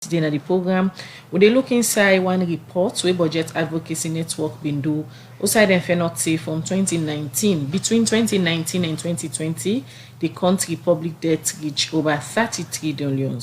today in the program. We dey look inside one report where Budget Advocacy Network been do. Outside them fair not say from 2019, between 2019 and 2020, the country public debt reached over 33 trillion.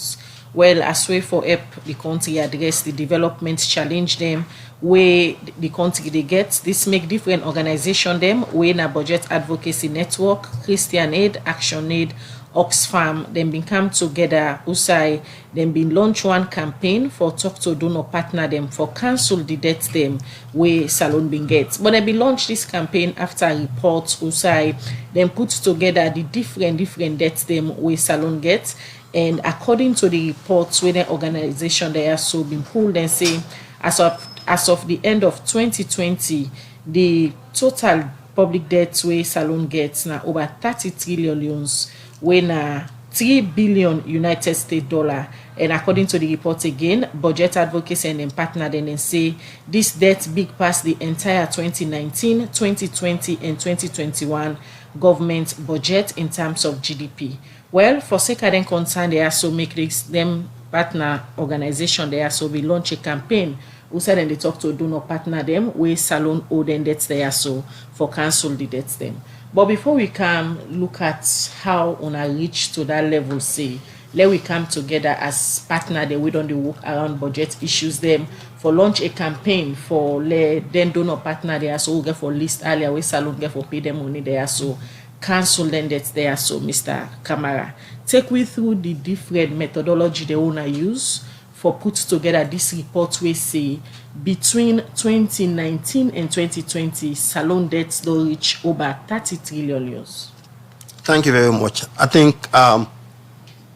Well, as way for help the country address the development challenge them where the country they get, this make different organization them where na Budget Advocacy Network, Christian Aid, Action Aid, Oxfam, then been come together, Usai, then been launch one campaign for talk to donor partner them for cancel the debt them where Salon been get. But they been launched this campaign after reports, Usai, then put together the different debts them where Salon gets. And according to the reports where the organization they are so been pulled and say as of the end of 2020, the total public debt where Salon gets now over 30 trillion when 3 billion United States dollar. And according to the report again, Budget Advocacy and then partner then say this debt big past the entire 2019, 2020 and 2021 government budget in terms of GDP. Well, for sake of them concern, they also make this them partner organization. They also will launch a campaign. Who said and they talk to donor partner them where Salon owe them debts they also for cancel the debts them. But before we can look at how on a reach to that level, say let we come together as partner that we don't work around budget issues them for launch a campaign for let then donor partner they also get for list earlier where Salon get for pay them money they also cancel then debts there. So Mr. Kamara, take we through the different methodology they wanna use for put together this report we say between 2019 and 2020 Salon debts don't reach over 30 trillion. Thank you very much. I think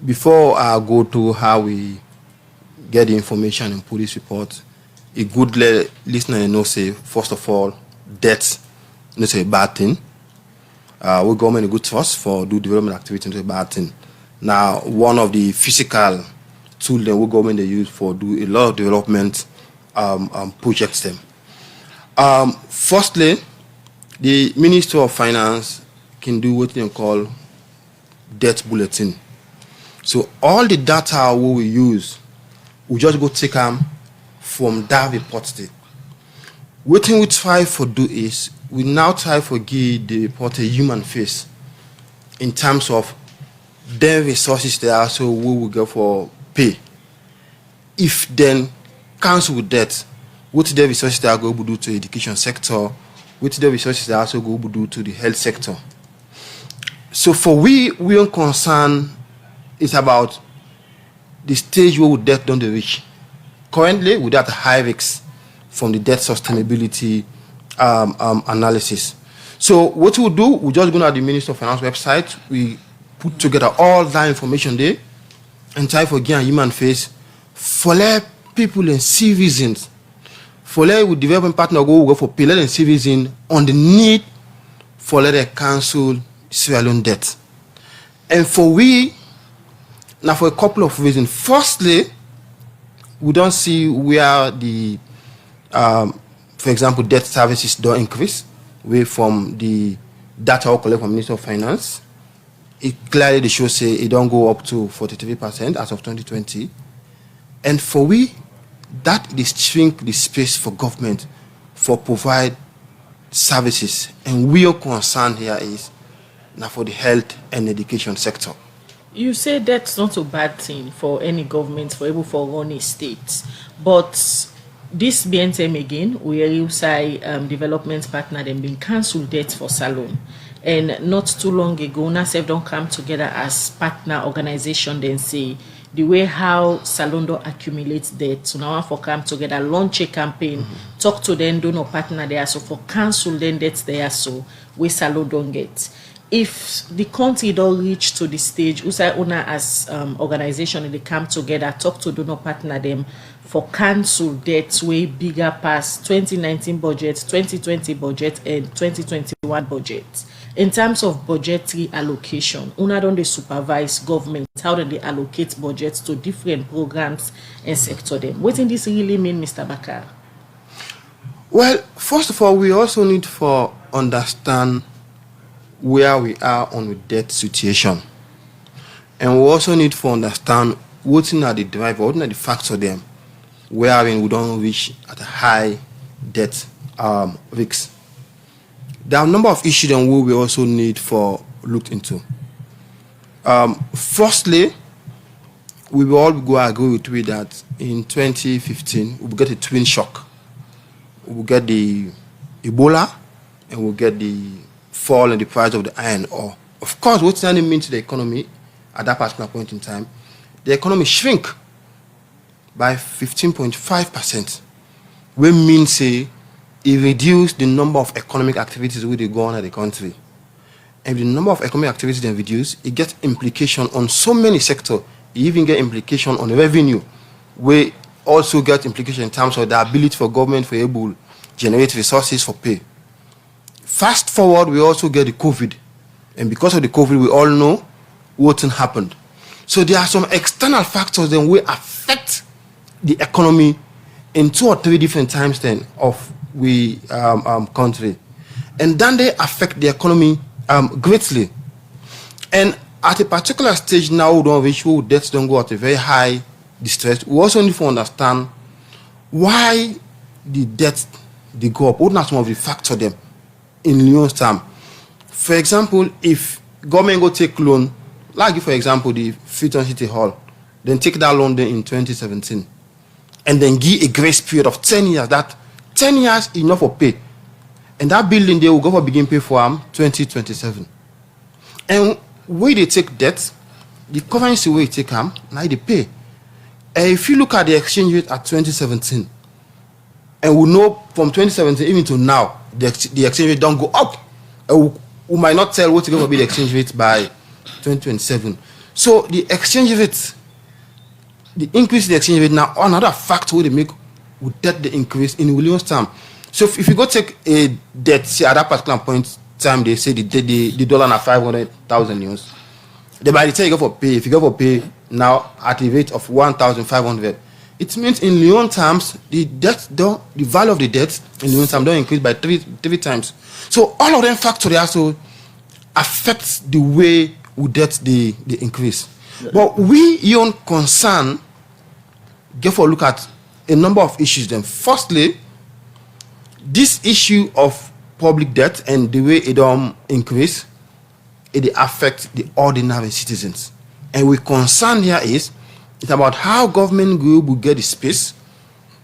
before I go to how we get the information and put this report, a good listener know say first of all debt not a bad thing. We government a good source for do development activity into a bad thing. Now, one of the physical tools that we government they use for do a lot of development projects them. Firstly, the Minister of Finance can do what they call debt bulletin. So all the data we use, we just go take them from that report state. What we try for do is we now try for give the report a human face in terms of their resources they are so we will go for pay. If then cancel with debt, what the resources they are going to do to the education sector, what the resources they are also going to do to the health sector. So for we are concerned it's about the stage where debt don't reach. Currently, we're at a high risk from the debt sustainability analysis. So what we'll do, we just go to the Minister of Finance website, we put together all that information there and try for give a human face for let people and citizens, for let with development partner go for pay, let and citizens on the need for let them cancel Sierra Leone debt. And for we, now for a couple of reasons. Firstly, we don't see where the for example, debt services don't increase away from the data we collect from Minister of Finance. It clearly shows say it don't go up to 43% as of 2020. And for we, that is shrink the space for government for provide services. And we are concerned here is now for the health and education sector. You say that's not a bad thing for any government for able for run a state, but this BNTM again, we are say development partner them been cancelled debt for Salon, and not too long ago, NASEF don't come together as partner organization. Then say the way how Salon don't accumulate debt, so now for come together, launch a campaign, talk to them, donor partner there, so for cancel then debts there, so we Salon don't get. If the country don't reach to the stage, Usai owner as organization, they come together, talk to donor partner them for cancel debts way bigger past 2019 budget, 2020 budget, and 2021 budget. In terms of budgetary allocation, una don't they supervise government how do they allocate budgets to different programs and sector them. What does this really mean, Mr. Bakar? Well, first of all, we also need to understand where we are on the debt situation. And we also need to understand what's in the driver, what are the facts of them, wherein we don't reach at a high debt risks. There are a number of issues that we also need for looked into. Firstly, we will all go agree with me that in 2015 we will get a twin shock. We will get the Ebola and we'll get the fall in the price of the iron ore. Of course, what does that mean to the economy at that particular point in time? The economy shrink by 15.5%, which means it reduced the number of economic activities which they go on in the country. And the number of economic activities they reduce, it gets implication on so many sectors. It even get implication on the revenue, where also get implication in terms of the ability for government to able generate resources for pay. Fast forward, we also get the COVID. And because of the COVID, we all know what happened. So there are some external factors that will affect the economy in 2 or 3 different times then of we country. And then they affect the economy greatly. And at a particular stage now, we don't reach where debts don't go at a very high distress. We also need to understand why the debts they go up. What are some of the factors them in Leone's term? For example, if government go take loan, like for example the Freetown City Hall, then take that loan then in 2017, and then give a grace period of 10 years. That 10 years enough for pay, and that building they will go for begin pay for 2027. And where they take debt, the currency where they take now they pay. If you look at the exchange rate at 2017, and we know from 2017 even to now, the exchange rate don't go up. We might not tell what's going to be the exchange rate by 2027. So the exchange rate, the increase in the exchange rate now, another factor where they make would that the increase in Williams term. So if you go take a debt, say at that particular point time, they say the dollar na 500,000 euros. Then by the time you go for pay, if you go for pay now at a rate of 1,500, it means in Leone terms, the value of the debt in Leone terms don't increase by three times. So all of them factors also affect the way we debt the increase. Yeah. But we Leone concern get for look at a number of issues then. Firstly, this issue of public debt and the way it increase, it affect the ordinary citizens. And we concern here is it's about how government group will get the space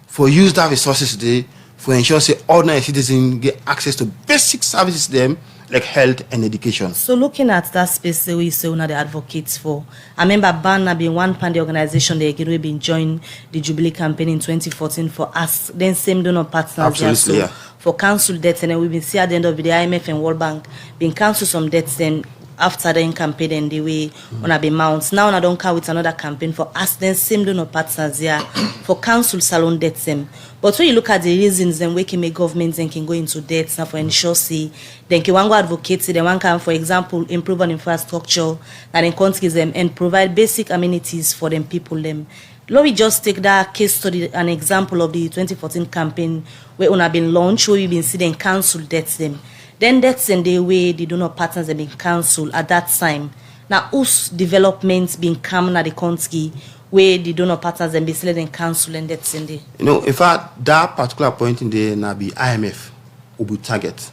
for use that resources today for ensure say ordinary citizens get access to basic services to them like health and education. So looking at that space that we say one the advocates for, I remember Banner being one pan the organization they again we been joined the Jubilee campaign in 2014 for us, then same donor partners. Absolutely, yeah. For council debts, and then we've been see at the end of the IMF and World Bank being cancelled some debts then after the campaign and the way on a be mounts. Now I don't come with another campaign for us then same donor partners here for council salon debts them. But when you look at the reasons then we can make governments and can go into debts now for ensure see then can one go advocate then one can for example improve on infrastructure that in countries them and provide basic amenities for them people them. Let me just take that case study, an example of the 2014 campaign where on have been launched, where we've been seeing council debts them. Then debts and the way the donor partners have been cancelled at that time. Now, whose developments been coming at the country where the donor partners have been selling and cancel and debts in the. You know, in fact, that particular point in there, now be IMF will be target,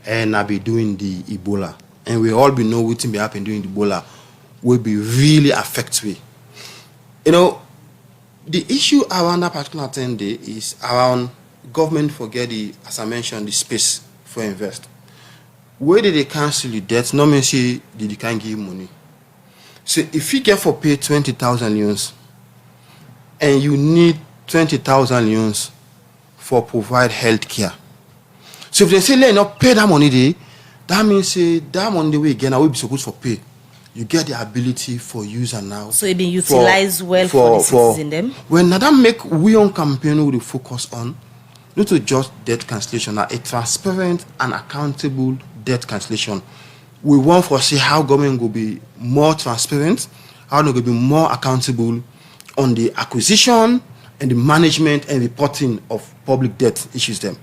and now be doing the Ebola, and we all be know what will be happening during the Ebola will be really affected. You know. The issue around that particular 10 day is around government forget the, as I mentioned, the space for invest. Where did they cancel the debt? No mean say they can't give money. So if you get for pay 20,000 euros and you need 20,000 euros for provide health care. So if they say let not pay that money there, that means say that money we again I will be supposed for pay. You get the ability for user now. So it been utilized well for the citizens them. When that make we on campaign we focus on not to just debt cancellation, now a transparent and accountable debt cancellation. We want to see how government will be more transparent, how they will be more accountable on the acquisition and the management and reporting of public debt issues them.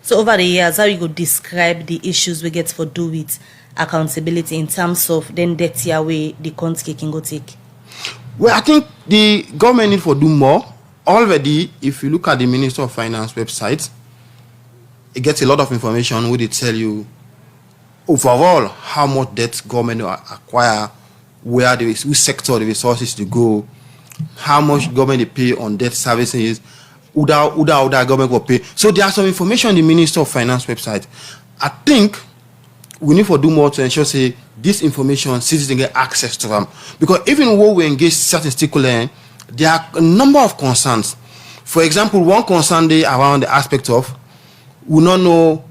So over the years, how you could describe the issues we get for do with accountability in terms of then debt away the country can go take? Well, I think the government need to do more. Already, if you look at the Minister of Finance website, it gets a lot of information where they tell you overall how much debt government will acquire, where the which sector the resources to go, how much government they pay on debt services, who that government will pay. So there are some information on the Minister of Finance website. I think we need to do more to ensure say this information citizens get access to them, because even when we engage certain stakeholders, there are a number of concerns. For example, one concern they around the aspect of we not know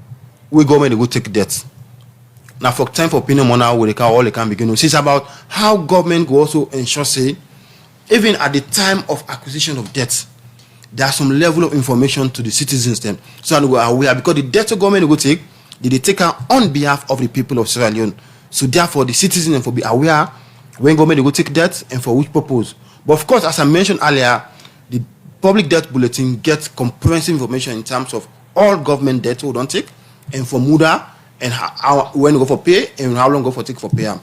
where government will take debt. Now, for time for opinion money, all they can begin. It's about how government will also ensure say even at the time of acquisition of debt, there's some level of information to the citizens then, so that we are aware, because the debt the government will take, they take her on behalf of the people of Sierra Leone. So therefore, the citizens will be aware when government will take debt and for which purpose. But of course, as I mentioned earlier, the public debt bulletin gets comprehensive information in terms of all government debt we don't take, and for Muda, and how when we go for pay, and how long go for take for pay. All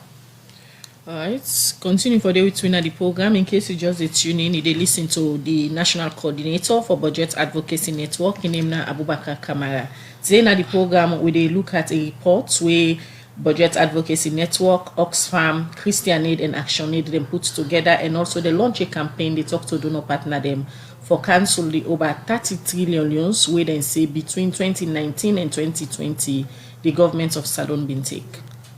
right, continue for the way to the program. In case you just tune in, they listen to the National Coordinator for Budget Advocacy Network, in name Abubakar Kamara. Today in the program, we they look at a report where Budget Advocacy Network, Oxfam, Christian Aid and Action Aid them put together, and also they launch a campaign. They talk to donor partner them for cancel the over 30 trillion loans where they say between 2019 and 2020 the government of Salon been take.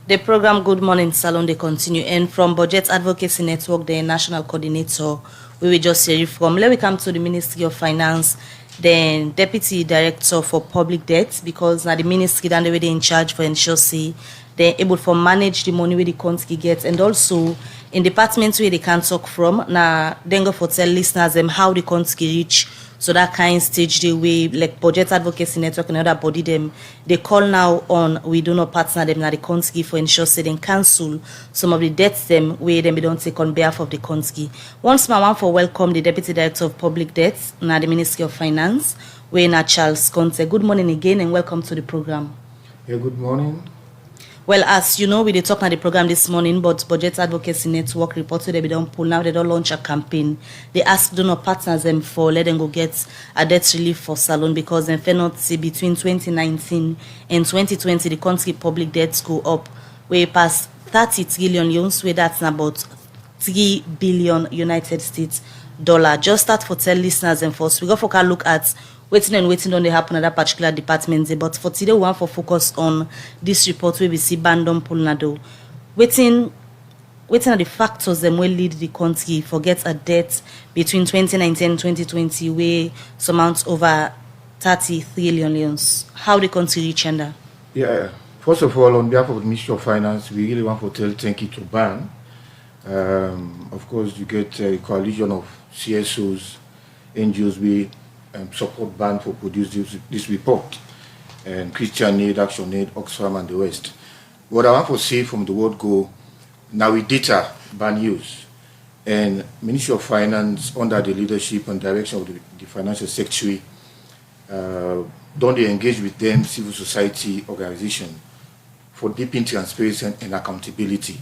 The program Good Morning Salon they continue, and from Budget Advocacy Network, the National Coordinator, we will just hear from. Let me come to the Ministry of Finance, then Deputy Director for Public Debt, because now the ministry then they in charge for ensure say they're able to manage the money where the country gets, and also in departments where they can talk from. Now then go for tell listeners them how the country reach. So that kind stage the way like Budget Advocacy Network and other body them they call now on we do not partner them now the country for ensure say they cancel some of the debts them where them we don't take on behalf of the country. Once more I want for welcome the Deputy Director of Public Debt now the Ministry of Finance, where now Charles Conte. Good morning again and welcome to the program. Yeah, good morning. Well, as you know, we did talk on the program this morning, but Budget Advocacy Network reported they don't pull now, they don't launch a campaign. They ask donor partners them for let them go get a debt relief for Salon, because they cannot see between 2019 and 2020 the country public debts go up way past 30 trillion loans, where that's about 3 billion United States dollar. Just start for tell listeners and first we go for a look at waiting on they happen at that particular department. But for today, we want for focus on this report where we see Bandon Pulnado. Waiting are the factors that will lead the country forget a debt between 2019 and 2020 where some amounts over 30 trillion loans. How the country reach under? Yeah, first of all, on behalf of the Ministry of Finance, we really want to tell thank you to BAN. Of course, you get a coalition of CSOs, NGOs, we support BAN for producing this report, and Christian Aid, Action Aid, Oxfam, and the rest. What I want to say from the word go, now with data BAN use, and Ministry of Finance under the leadership and direction of the Financial Secretary, don't they engage with them, civil society organization, for deepening transparency and accountability.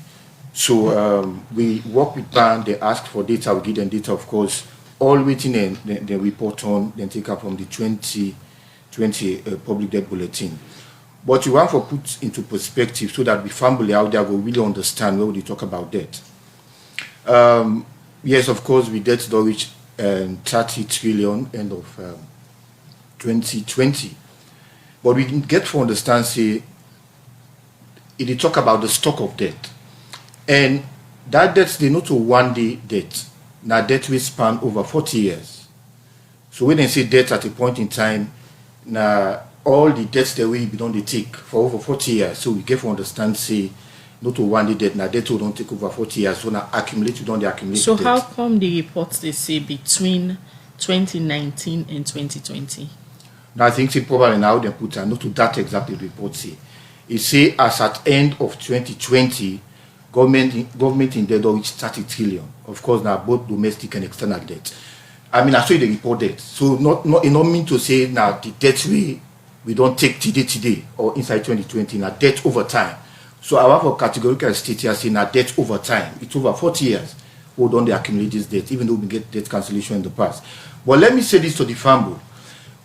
So we work with BAN, they ask for data, we give them data, of course, all waiting and the report on, then take up from the 2020 public debt bulletin. But you want to put into perspective so that the family out there will really understand when we talk about debt. Yes, of course, we debt do reach 30 trillion end of 2020. But we can get to understand, say, it talk about the stock of debt. And that debt, they not a one-day debt. Now debt will span over 40 years. So when they say debt at a point in time, now all the debts that we don't take for over 40 years. So we get to understand, say, not a one day debt, now debt will don't take over 40 years. So now accumulate, you don't accumulate. So debt. how come the reports they say between 2019 and 2020? Now I think say probably now they put not to that exactly the report say. It say as at end of 2020, government in debt reached 30 trillion. Of course, now both domestic and external debt. I mean, I saw the report debt. So it not mean to say now the debt we don't take today or inside 2020, now debt over time. So I have a categorical state here saying now debt over time. It's over 40 years. hold on, they accumulate this debt, even though we get debt cancellation in the past. But let me say this to the farmer.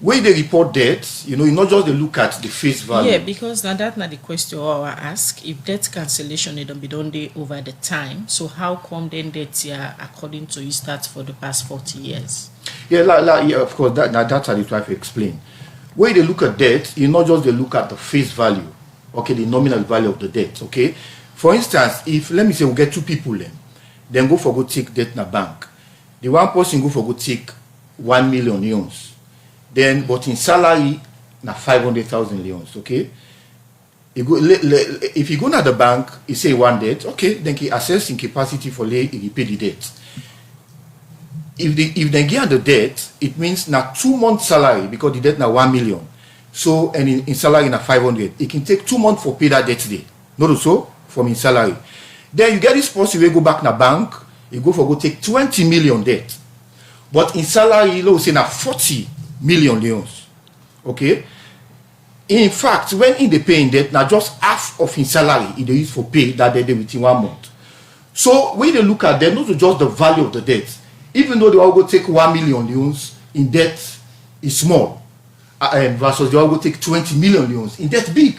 When they report debt, you not just they look at the face value. Yeah, because now that's not the question I ask. If debt cancellation it don't be done there over the time, so how come then debt here according to you starts for the past 40 years? Yeah, yeah, of course, that's how they try to explain. When they look at debt, not just they look at the face value, okay, the nominal value of the debt, okay. For instance, if let me say we get two people then go for go take debt in a bank. The one person go for go take 1 million leons. Then, but in salary, na 500,000 leons, okay? If you go to the bank, he say one debt, okay, then he assess in capacity for lay, he pay the debt. If they get the debt, it means na 2 months salary because the debt na 1 million. So, and in salary na 500. It can take 2 months for pay that debt today. Not so from in salary. Then you get this person, you go back na bank, you go for go take 20 million debt. But in salary, you say na 40 million leons. Okay? In fact, when in the paying debt, now just half of his salary he they use for pay that they within 1 month. So when they look at them, not just the value of the debt, even though they all go take 1 million leons in debt is small, versus they all go take 20 million leons in debt big.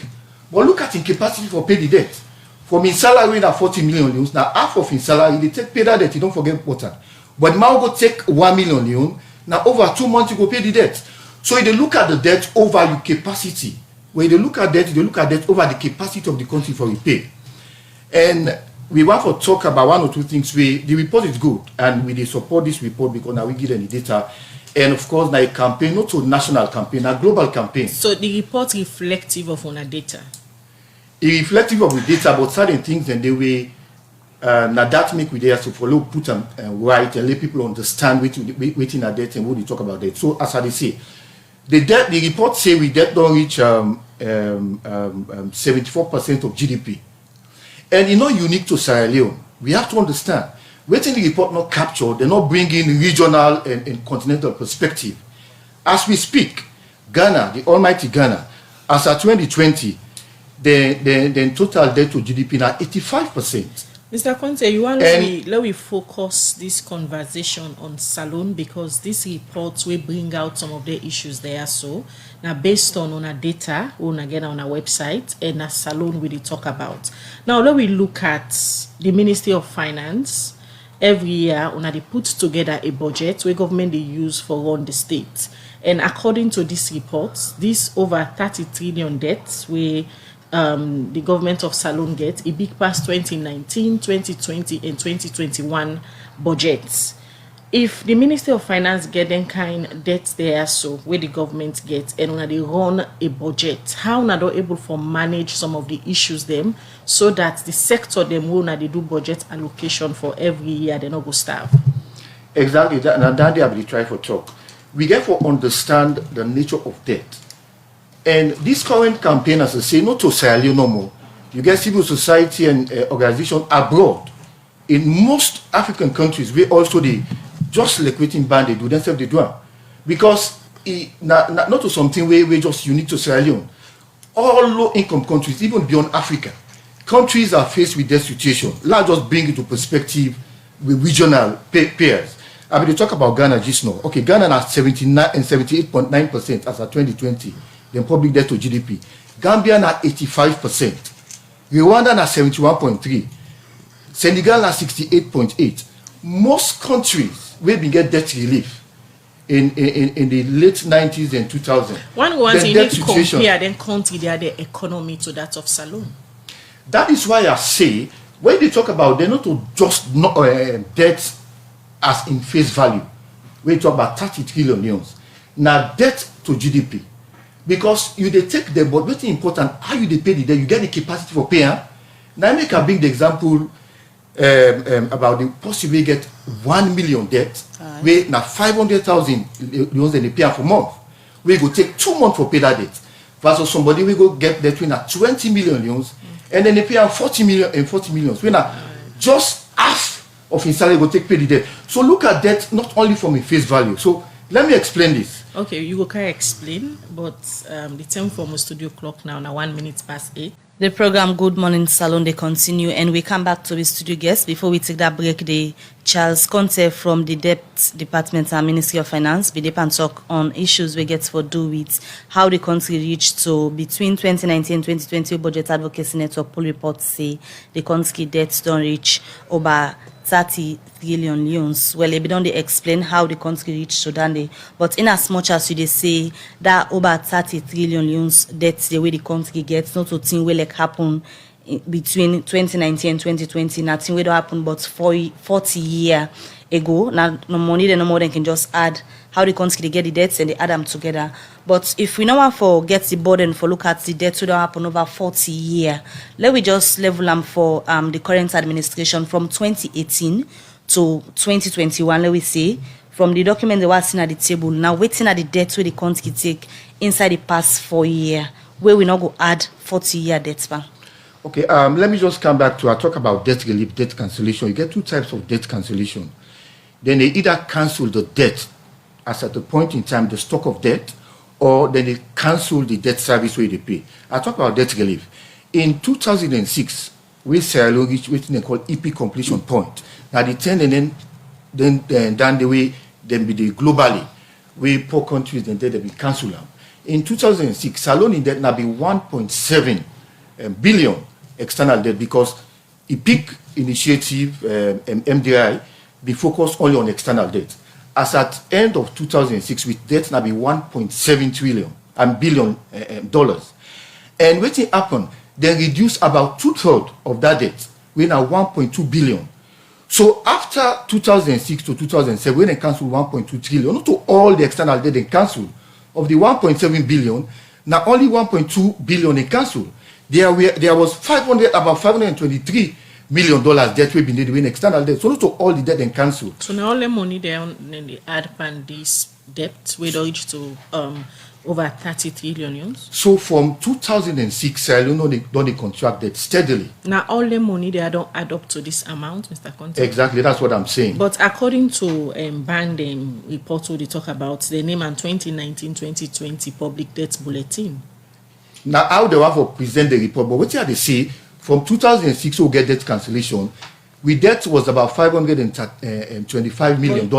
But look at his capacity for pay the debt. From his salary now 40 million leons, now half of his salary they take pay that debt. You don't forget water. But now go take 1 million leon. Now over 2 months you go pay the debt. So if they look at the debt over your capacity, when they look at debt, they look at debt over the capacity of the country for repay. And we want to talk about one or two things. The report is good, and we support this report because now we give them the data. And of course, now a campaign, not a national campaign, a global campaign. So the report reflective of our data. It reflective of the data, but certain things and the way now that make we there to follow, put them right, and let people understand waiting at debt and what they talk about that. So as I say, the report say we debt don't reach 74% of GDP, and it's not unique to Sierra Leone. We have to understand. Waiting the report not captured, they're not bringing regional and continental perspective. As we speak, Ghana, the almighty Ghana, as of 2020, the total debt to GDP now 85%. Mr. Conte, you want let we focus this conversation on Salone because this report will bring out some of the issues there. So now based on our data, on again on our website, and as Salone we talk about. Now let we look at the Ministry of Finance. Every year, they put together a budget where government they use for run the state. And according to this report, this over 30 trillion debts where the government of Salone gets a big past 2019, 2020, and 2021 budgets. If the Ministry of Finance get them kind debts there, so where the government gets, and when they run a budget, how are they able to manage some of the issues them so that the sector them will they do budget allocation for every year they not go starve? Exactly. That they have to try for talk. We get to understand the nature of debt. And this current campaign, as I say, not to Sierra Leone no more. You get civil society and organizations abroad. In most African countries, we also they just like waiting band they do themselves they do. Because not to something where we just unique to Sierra Leone. All low-income countries, even beyond Africa, countries are faced with this situation. Let's just bring it to perspective with regional peers. I mean, they talk about Ghana just now. Okay, Ghana has 79 and 78.9% as of 2020. Then public debt to GDP. Gambia na 85%. Rwanda na 71.3. Senegal na 68.8. Most countries will be get debt relief in the late 90s and 2000s. One wants you need to compare then country their economy to that of Salone. That is why I say when they talk about they're not to just debt as in face value. We talk about 30 trillion leons. Now debt to GDP. Because you they take the but what's important, how you they pay the debt, you get the capacity for paying. Now I make a big example about the possible get 1 million debt, where now 500,000 loans and they pay for month. We go take 2 months for pay that debt. Versus somebody we go get that with 20 million loans and then they pay 40 million and 40 millions. We now just half of his salary go take pay the debt. So look at debt not only from a face value. So let me explain this. Okay, you go can explain, but the time for my studio clock now 1 minute past 8. The program Good Morning Salon, they continue, and we come back to the studio guest. Before we take that break, the Charles Conte from the Debt Department and Ministry of Finance, be and talk on issues we get for do with how the country reached to between 2019 and 2020 Budget Advocacy Network poll reports say the country debts don't reach over 30 trillion loans. Well, they don't explain how the country reached to that, but in as much as they say that over 30 trillion loans debts the way the country gets, not to think will like happen between 2019 and 2020, nothing will happen but 40 years ago. Now no money, then no more than can just add how the country they get the debts and they add them together. But if we now forget the burden for look at the debts that happen over 40 years, let we just level them for the current administration from 2018 to 2021. Let we say from the document they were seen at the table now waiting at the debts where the country take inside the past 4 years, where we now go add 40-year debts back. Okay, let me just come back to I talk about debt relief, debt cancellation. You get two types of debt cancellation. Then they either cancel the debt as at the point in time the stock of debt, or then they cancel the debt service where they pay. I talk about debt relief. In 2006, we Sierra Leone reached what they call EP completion point. Now the 10 and then down the way, then be the globally, we poor countries then they be cancel them. In 2006, Sierra Leone in debt now be 1.7 billion external debt because EPIC initiative MDI be focused only on external debt. As at end of 2006, with debt now be 1.7 trillion billion dollars. And what happened? They reduced about 2/3 of that debt. We now 1.2 billion. So after 2006 to 2007, when they canceled 1.2 trillion, not to all the external debt they canceled. Of the 1.7 billion, now only 1.2 billion they canceled. There was about $523 million debt we been needed in external debt. So not to all the debt and cancel. So now all the money they add pan this debt we reach to over 30 trillion. So from 2006, I don't they contract debt steadily. Now all the money they don't add up to this amount, Mr. Conte. Exactly, that's what I'm saying. But according to band report we talk about the name and 2019-2020 public debt bulletin. Now, how they want to present the report, but what they say, from 2006, we'll get debt cancellation. We debt was about $525 million.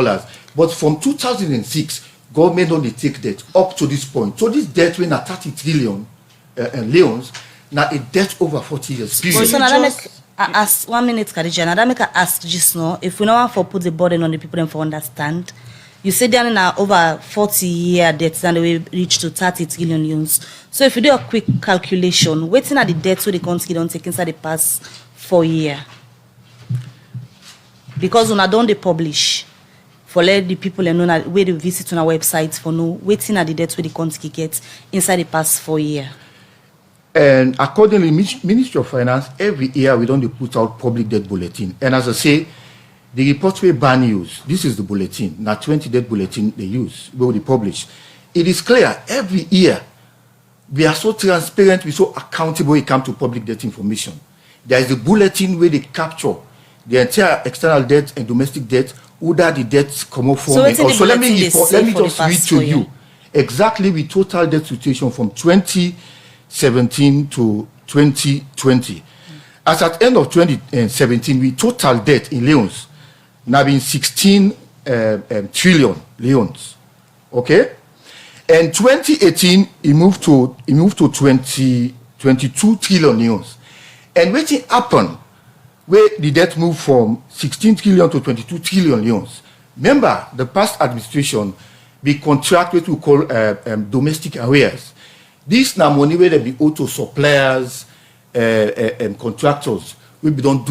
But from 2006, government only take debt up to this point. So this debt, when at 30 trillion loans, now a debt over 40 years. So now make ask 1 minute, Khadija. Now that make I ask just now, if we don't want to put the burden on the people and for understand. You say down in our over 40-year debts and we reach to 30 trillion loans. So if you do a quick calculation, waiting at the debts where the country don't take inside the past 4 years. Because when I don't they publish for let the people know where they visit on our websites for no waiting at the debts where the country gets inside the past 4 years. And accordingly, Ministry of Finance, every year we don't put out public debt bulletin. And as I say, the report we ban use, this is the bulletin, now 20 debt bulletin they use, where they publish. It is clear, every year, we are so transparent, we're so accountable when it comes to public debt information. There is a bulletin where they capture the entire external debt and domestic debt, whether the debts come up from. So let me just read to you exactly the total debt situation from 2017 to 2020. As at end of 2017, we total debt in loans now been 16 trillion loans, okay? And 2018, it moved to 22 trillion loans. And what happened where the debt moved from 16 trillion to 22 trillion loans? Remember, the past administration, we contract what we call domestic arrears. This now money where they be auto suppliers and contractors. We don't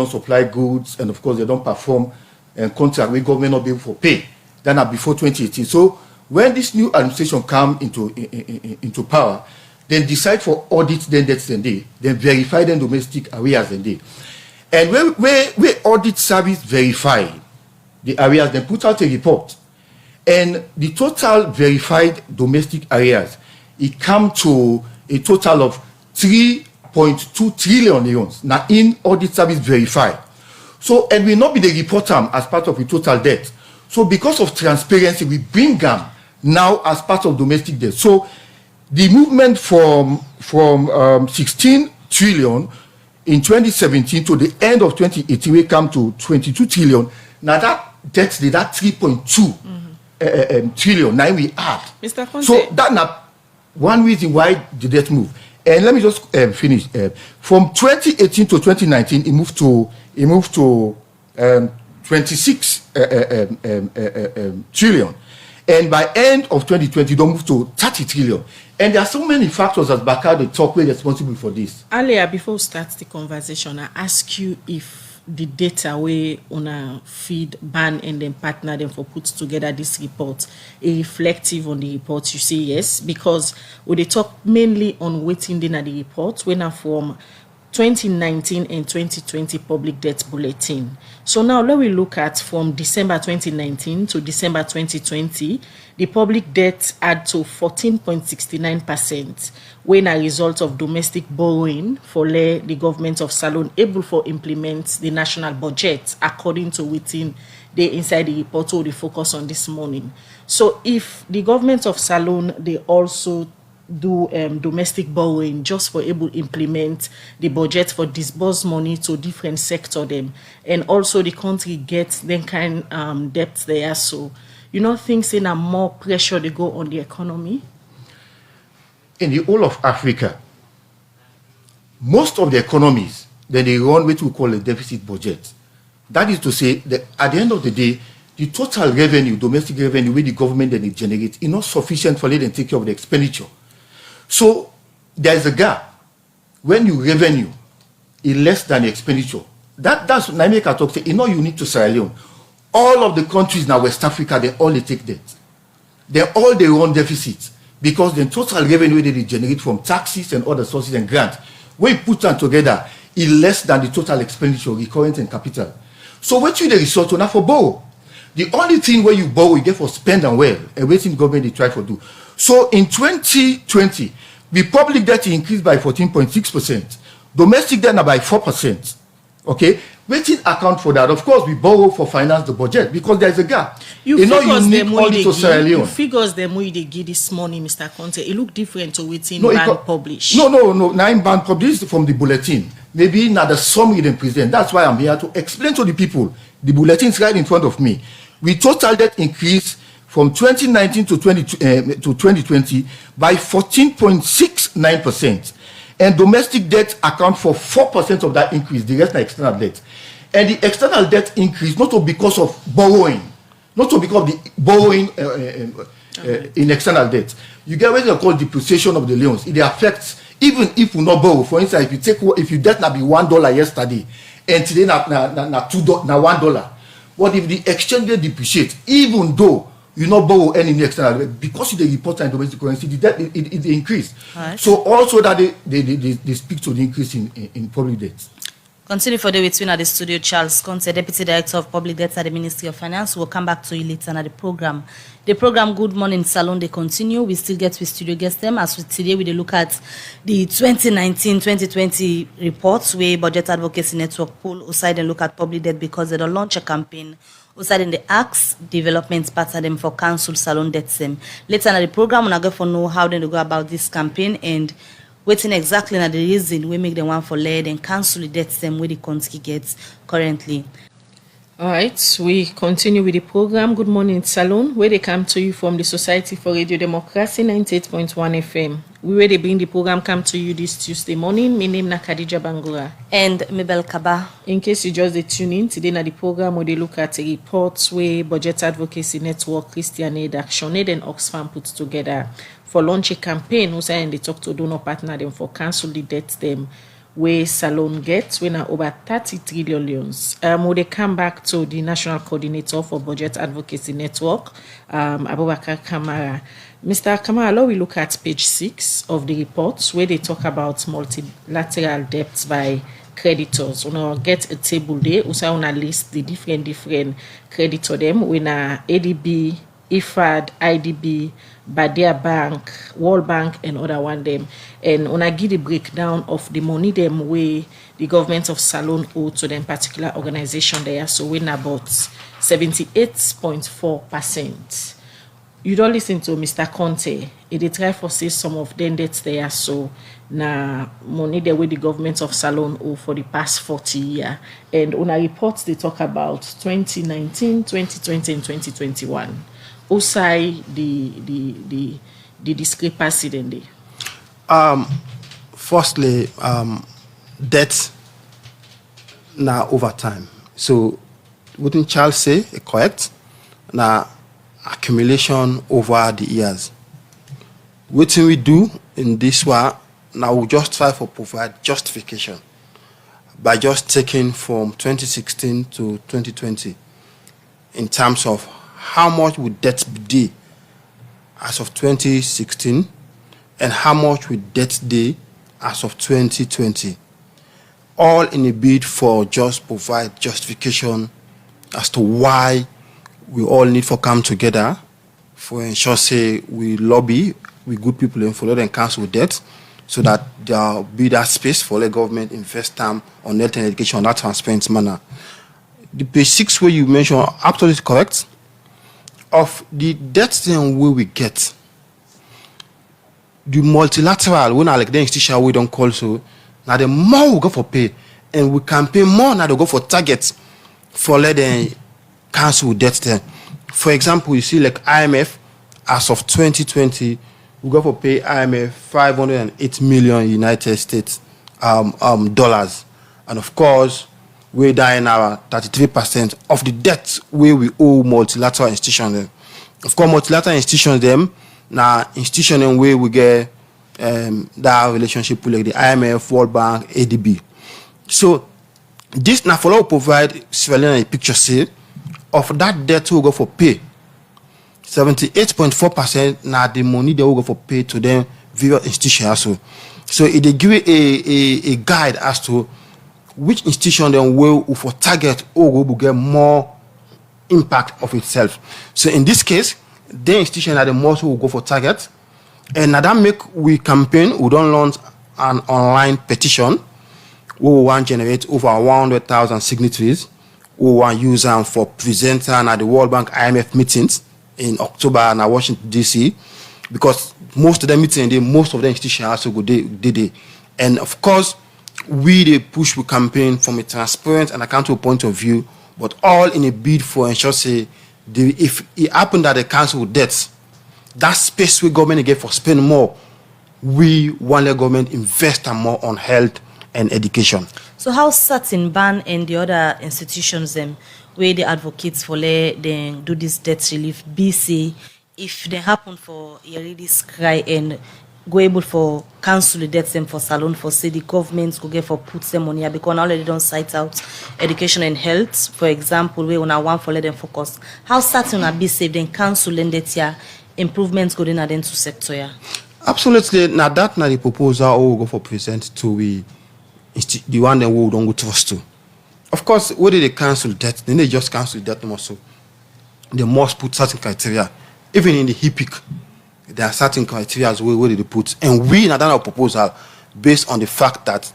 supply goods, and of course they don't perform and contract where government not be able to pay. Then before 2018. So when this new administration come into power, then decide for audit then debts then verify then domestic arrears then and where audit service verify the arrears, then put out a report, and the total verified domestic arrears it come to a total of 3.2 trillion loans. Now in audit service verify. So and will not be the report as part of the total debt. So because of transparency, we bring them now as part of domestic debt. So the movement from 16 trillion in 2017 to the end of 2018, we come to 22 trillion. Now that debt, that 3.2 trillion, now we add. Mr. Conte. So that's not one reason why the debt moved. And let me just finish. From 2018 to 2019, it moved to 26 trillion. And by end of 2020, don't move to 30 trillion. And there are so many factors that back out the talk were responsible for this. Earlier, before we start the conversation, I ask you if the data we on a feed ban and then partner them for put together this report is reflective on the report. You say yes, because we they talk mainly on waiting in at the report when are from 2019 and 2020 public debt bulletin. So now let we look at from December 2019 to December 2020, the public debt add to 14.69% when a result of domestic borrowing for the government of Salone able for implement the national budget according to within the inside the report or the focus on this morning. So if the government of Salone, they also do domestic borrowing just for able implement the budget for disburse money to different sector them, and also the country gets then kind debt there. So you know things in a more pressure they go on the economy. In the whole of Africa, most of the economies then they run what we call a deficit budget. That is to say that at the end of the day, the total revenue, domestic revenue, with the government that it generates, is not sufficient for them to take care of the expenditure. So there is a gap when your revenue is less than the expenditure. That's what Naimeka talk say. You know, you need to Sierra Leone. All of the countries now West Africa, they all they take debt. They all they run deficits because the total revenue that they generate from taxes and other sources and grants, when you put them together, is less than the total expenditure, recurrent and capital. So what you the resort to now for borrow? The only thing where you borrow, you get for spend and well, and waiting government they try to do. So in 2020, the public debt increased by 14.6%, domestic debt by 4%. Okay, waiting account for that. Of course, we borrow for finance the budget because there is a gap. You know, you figures need them all to Sierra Leone. You figures them way they give this morning, Mr. Conte. It look different to waiting ban publish. No. Nine ban published from the bulletin. Maybe not the summary they present. That's why I'm here to explain to the people. The bulletin is right in front of me. We total debt increase from 2019 to 2020 by 14.69%. And domestic debt account for 4% of that increase. The rest are external debt. And the external debt increase not because of borrowing, not because of the borrowing in external debt. You get what they call depreciation of the loans. It affects, even if you not borrow. For instance, if you debt now be $1 yesterday, and today now $1. What if the exchange rate depreciates, even though you not borrow any external debt, because you report in domestic currency, the debt it increase. Right. So also that they speak to the increase in public debt. Continue for the between at the studio, Charles Conte, Deputy Director of Public Debt at the Ministry of Finance. We'll come back to you later at the program. The program Good Morning Salon, they continue. We still get with studio guests them. As we today, we look at the 2019-2020 reports where Budget Advocacy Network pull aside and look at public debt because they don't launch a campaign. Aside in the acts, development part of them for council salon debt them. Later in the program, we're going to know how they go about this campaign and waiting exactly na the reason we make them one for lead and cancel the debts them where the country gets currently. All right, we continue with the program Good Morning Salon, where they come to you from the Society for Radio Democracy 98.1 FM. We where they bring the program come to you this Tuesday morning. My name is Khadija Bangura. And Mabel Kaba. In case you just tune in, today na the program where they look at the reports where Budget Advocacy Network, Christian Aid, Action Aid and Oxfam put together for launch a campaign who say and they talk to donor partner them for cancel the debts them where Salon gets when are over 30 trillion loans. When they come back to the National Coordinator for Budget Advocacy Network, Abubakar Kamara. Mr. Kamara, we look at page 6 of the reports where they talk about multilateral debts by creditors. We'll get a table there. Also, on a list the different creditor them when are ADB, IFAD, IDB, Badia Bank, World Bank, and other one them. And when I give the breakdown of the money them way the government of Salone owe to them particular organization there, so we're about 78.4%. you don't listen to Mr. Conte. They try for say some of them debts there, so na money the way the government of Salon owe for the past 40 years. And on a report they talk about 2019, 2020, and 2021. Also the discrepancy then they. Firstly, debt now over time. So wouldn't Charles say correct? Now accumulation over the years. What we do in this one, now we just try to provide justification by just taking from 2016 to 2020 in terms of how much would debt be as of 2016 and how much would debt be as of 2020. All in a bid for just provide justification as to why we all need to come together for ensure say we lobby with good people and follow them cancel debt so that there will be that space for the government invest time on health and education in that transparent manner. The page 6 where you mentioned absolutely correct. Of the debt then we get, the multilateral when I like the institution we don't call so now the more we go for pay and we can pay more now they go for targets for let them cancel debt then. For example, you see like IMF as of 2020 we go for pay IMF 508 million United States dollars, and of course we die in our 33% of the debt where we owe multilateral institutions them. Of course multilateral institutions them now institution them where we get that relationship with like the IMF, World Bank, ADB. So this now follow provide a picture say of that debt we go for pay. 78.4% now the money they will go for pay to them various institutions. So it they give a guide as to which institution then will for target or will get more impact of itself. So in this case, the institution are the most will go for target, and now that make we campaign. We don't launch an online petition. We want to generate over 100,000 signatories. We want to use them for presenting at the World Bank IMF meetings in October and Washington DC, because most of the meetings, most of the institutions also go day, and of course we they push the campaign from a transparent and accountable point of view, but all in a bid for ensure say if it happened that they cancel debts, that space we government get for spend more, we want the government invest more on health and education. So how certain ban and the other institutions them where the advocates for them do this debt relief BC if they happen for a really cry and go able for cancel the debts them for Salon for say the government go get for put them on here because now they don't cite out education and health, for example, we on one for let them focus. How certain are be safe then cancel and that here improvements going at into sector here? Absolutely. Now that now the proposal will go for present to the one that we don't go trust to. Of course, whether they cancel debt, then they just cancel debt also. They must put certain criteria. Even in the HIPIC, there are certain criteria where they put. And we now done our proposal based on the fact that,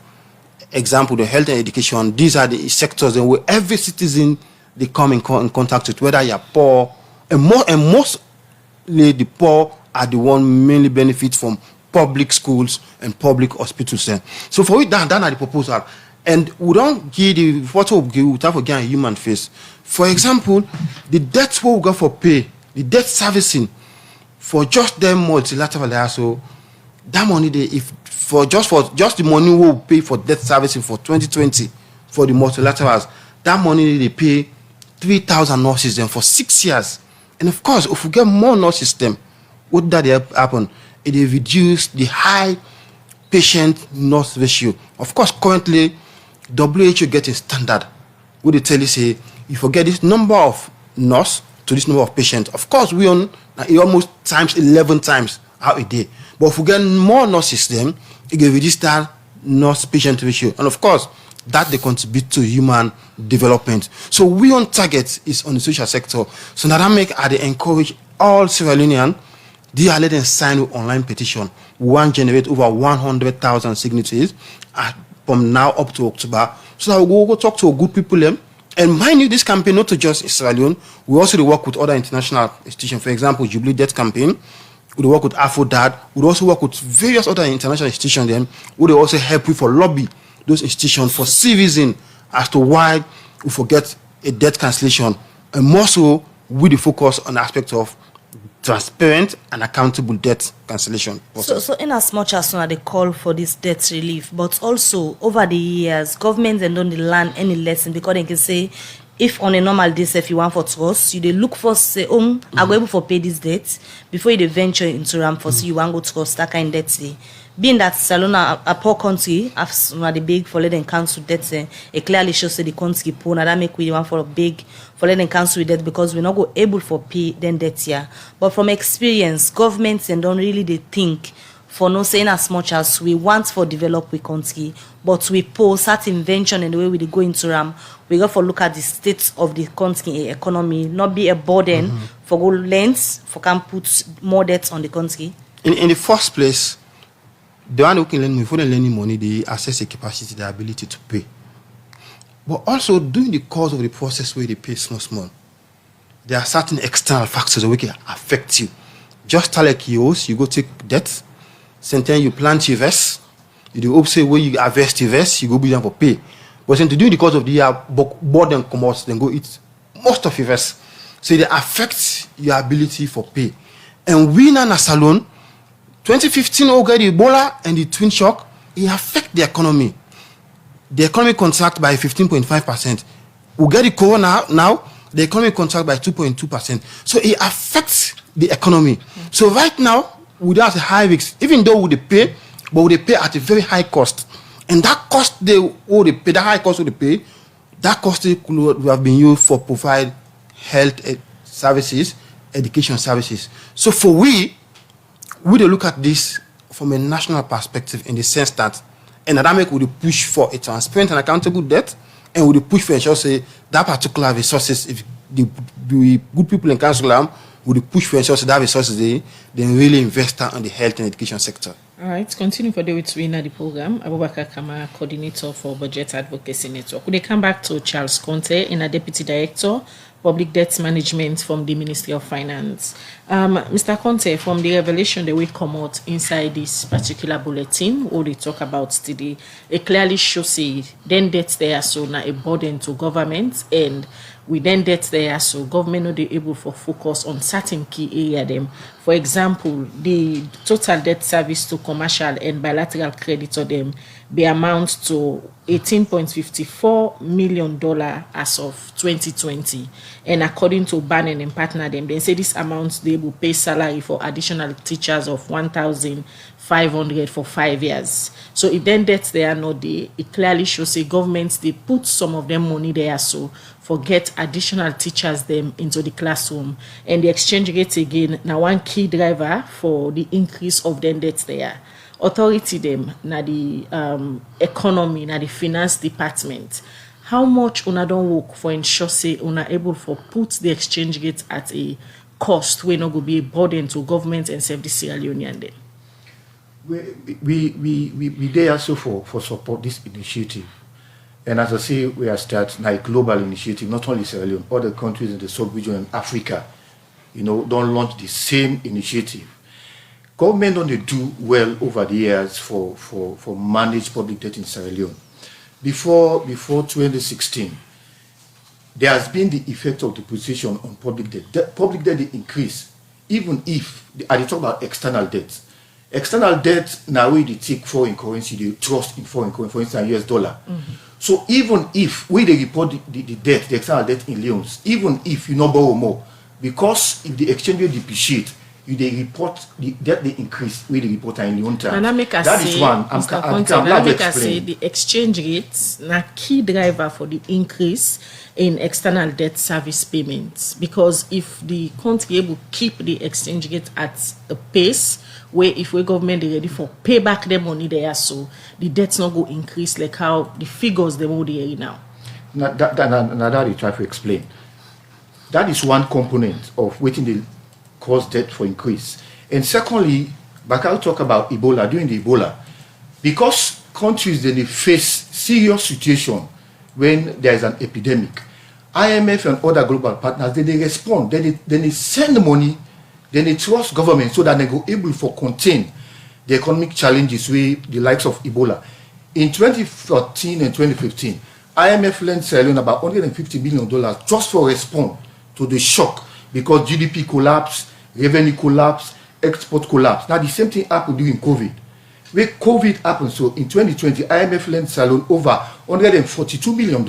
example, the health and education, these are the sectors where every citizen they come in contact with, whether you're poor, and mostly the poor are the one mainly benefit from public schools and public hospitals. So for it, that are the proposal. And we don't give the photo of we have again a human face. For example, the debt we go for pay, the debt servicing for just them multilateral so that money they if for just the money we will pay for debt servicing for 2020 for the multilaterals, that money they pay 3,000 nurses then for 6 years. And of course, if we get more nurses them, what that happen? It will reduce the high patient nurse ratio. Of course, currently WHO getting standard. What they tell you say, you forget this number of nurse to this number of patients. Of course, we on almost times 11 times out a day. But if we get more nurses, then it will reduce that nurse patient ratio. And of course, that they contribute to human development. So we on target is on the social sector. So now that make they encourage all Sierra Leonean, they are letting sign an online petition. We want to generate over 100,000 signatures from now up to October. So that we go talk to good people them And mind you, this campaign, not to just Sierra Leone, we also work with other international institutions. For example, Jubilee Debt Campaign, we work with AFODAD, we also work with various other international institutions then, who they also help you for lobby those institutions for see reason as to why we forget a debt cancellation, and more so with the focus on the aspect of transparent and accountable debt cancellation process. So in as much as they call for this debt relief, but also over the years, governments and don't learn any lesson, because they can say, if on a normal day, if you want for trust, you they look for say, I go able for pay this debt before you venture into RAM for see you want go trust that kind of debt. Being that Salona a poor country, after the big for letting cancel debt, it clearly shows the country poor. Now that make we want for a big for letting cancel debt because we're not go able for pay then debt here. But from experience, governments and don't really they think for no saying as much as we want for develop we country, but we pose certain invention and the way we go into RAM, we got for look at the state of the country economy, not be a burden for go lens for can put more debt on the country. In the first place, the one who can lend money, before they lending money, they assess the capacity, the ability to pay. But also, during the course of the process where they pay small, there are certain external factors that can affect you. Just like yours, you go take debt, sometimes you plant your vest, you do say where you harvest your vest, you go be down for pay. But then during the course of the year, burden come out, then go eat most of your vest. So they affect your ability for pay. And we now as alone, 2015 already Ebola and the twin shock, it affect the economy. The economy contract by 15.5%. We get the corona now, the economy contract by 2.2%. So it affects the economy. So right now, without a high risk, even though we pay, but we pay at a very high cost. And that cost they pay, that high cost they pay, that cost would have been used for provide health services, education services. So for we look at this from a national perspective in the sense that Enadamic would push for a transparent and accountable debt, and would push for ensure say that particular resources, if the good people in council would push for ensure that resources they really invest on the health and education sector. All right, continue for the with the program. Abubakar Kama, coordinator for Budget Advocacy Network. Could they come back to Charles Conte, in a deputy director, Public Debt Management from the Ministry of Finance. Mr. Conte, from the revelation that we come out inside this particular bulletin, what they talk about today, it clearly shows say then debts there so now a burden to government, and we then debts there so government not be able to focus on certain key area them. For example, the total debt service to commercial and bilateral creditor them be amount to $18.54 million as of 2020. And according to Bannon and partner them, they say this amount they will pay salary for additional teachers of 1,500 for 5 years. So if then debts they are not there, it clearly shows a government they put some of them money there so for get additional teachers them into the classroom, and the exchange rate again now one key driver for the increase of them debts there. Authority them na the economy na the finance department. How much una don't work for ensure say una able for put the exchange rate at a cost we not go be a burden to government and serve the Sierra Leonean then? We there also for support this initiative. And as I say, we are starting a global initiative, not only Sierra Leone, other countries in the sub-region and Africa, don't launch the same initiative. Government don't do well over the years for managed public debt in Sierra Leone. Before 2016, there has been the effect of the position on public debt. Public debt increase, even if I talk about external debt. External debt now we take foreign currency, they trust in foreign currency, for instance, US dollar. So even if we report the debt, the external debt in leones, even if you not borrow more, because if the exchange rate depreciate, they report the debt they increase, we report in leone terms. That is one. I'm say the exchange rates na key driver for the increase in external debt service payments, because if the country able keep the exchange rate at a pace where if we government is ready for pay back the money there, so the debts not go increase like how the figures they would here now. Now that you try to explain. That is one component of waiting the cause debt for increase. And secondly, Bakari talk about Ebola, during the Ebola, because countries then they face serious situation when there is an epidemic. IMF and other global partners, they respond, then they send money, then they trust government so that they go able for contain the economic challenges with the likes of Ebola. In 2014 and 2015, IMF lent Sierra Leone about $150 million just for respond to the shock because GDP collapse, revenue collapse, export collapse. Now the same thing happened during COVID. When COVID happened, so in 2020, IMF lent Sierra Leone over $142 million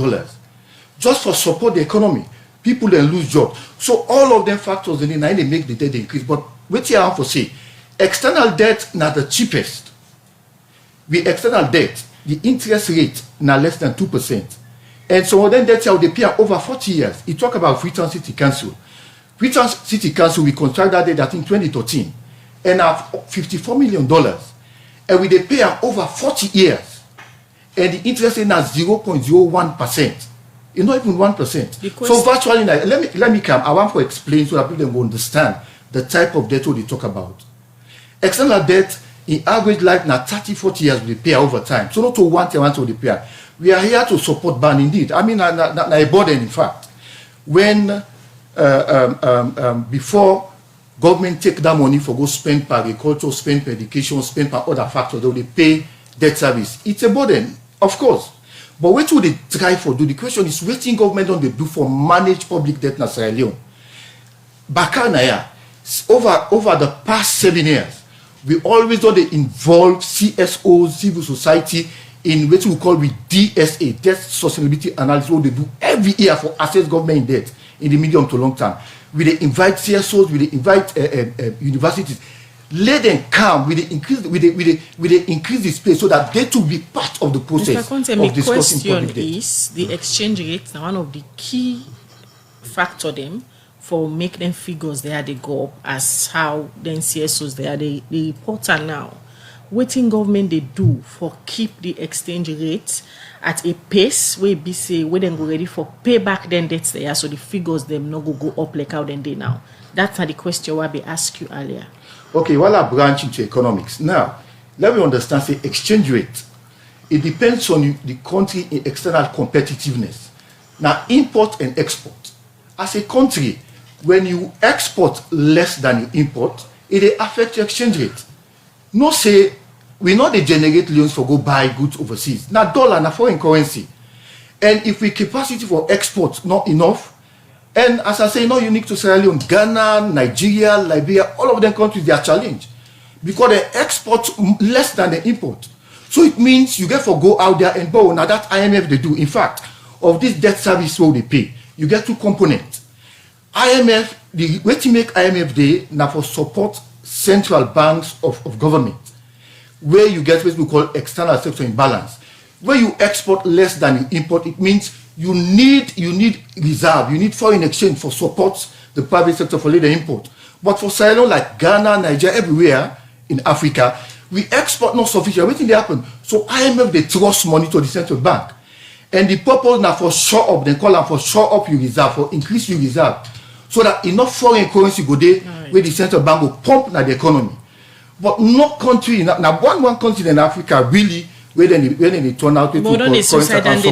just for support the economy. People then lose jobs. So all of them factors in it, they make the debt increase. But what you have to say, external debt not the cheapest. With external debt, the interest rate now less than 2%. And so then that's how they pay over 40 years. You talk about Freetown City Council. Freetown City Council, we contracted that in 2013 and have $54 million. And we they pay over 40 years. And the interest rate now 0.01%. It's not even 1%. So virtually, let me come. I want to explain so that people will understand the type of debt they talk about. External debt, in average life, now 30-40 years we pay over time. So not to one to the pay. We are here to support ban indeed. I mean, a burden in fact. When before government take that money for go spend per agriculture, spend per education, spend per other factors, they pay debt service. It's a burden, of course. But what would they try for do? The question is, what thing government don't they do for manage public debt in Sierra Leone? Bakanaya, over the past 7 years, we always don't involve CSOs, civil society, in what we call with DSA, debt sustainability analysis, what they do every year for assess government debt in the medium to long term. We they invite CSOs, we they invite universities. Let them come with the increase the space so that they too be part of the process of discussing public debt. The question is the exchange rate. Now, one of the key factor them for make them figures there they go up as how then CSOs there they report now. What in government they do for keep the exchange rate at a pace where be say we then go ready for payback then debts there so the figures them not go up like how then they now. That's not the question why we asked you earlier. Okay, while I branch into economics, now let me understand say exchange rate. It depends on the country in external competitiveness. Now, import and export. As a country, when you export less than you import, it affects your exchange rate. No say we not they generate loans for go buy goods overseas. Now dollar, na foreign currency. And if we capacity for export not enough, and as I say, not unique to Sierra Leone, Ghana, Nigeria, Liberia, all of them countries, they are challenged. Because they export less than they import. So it means you get for go out there and borrow. Now that IMF they do. In fact, of this debt service what they pay, you get two components. IMF, the way to make IMF day now for support central banks of government, where you get what we call external sector imbalance. Where you export less than you import, it means you need reserve, you need foreign exchange for support the private sector for later import. But for Sierra Leone, like Ghana, Nigeria, everywhere in Africa, we export not sufficient. Everything they happen. So IMF they trust money to the central bank. And the purpose now for shore up, they call them for shore up your reserve, for increase your reserve. So that enough foreign currency go there where the central bank will pump na the economy. But no country, now one country in Africa really when they turn out to but on the suicide and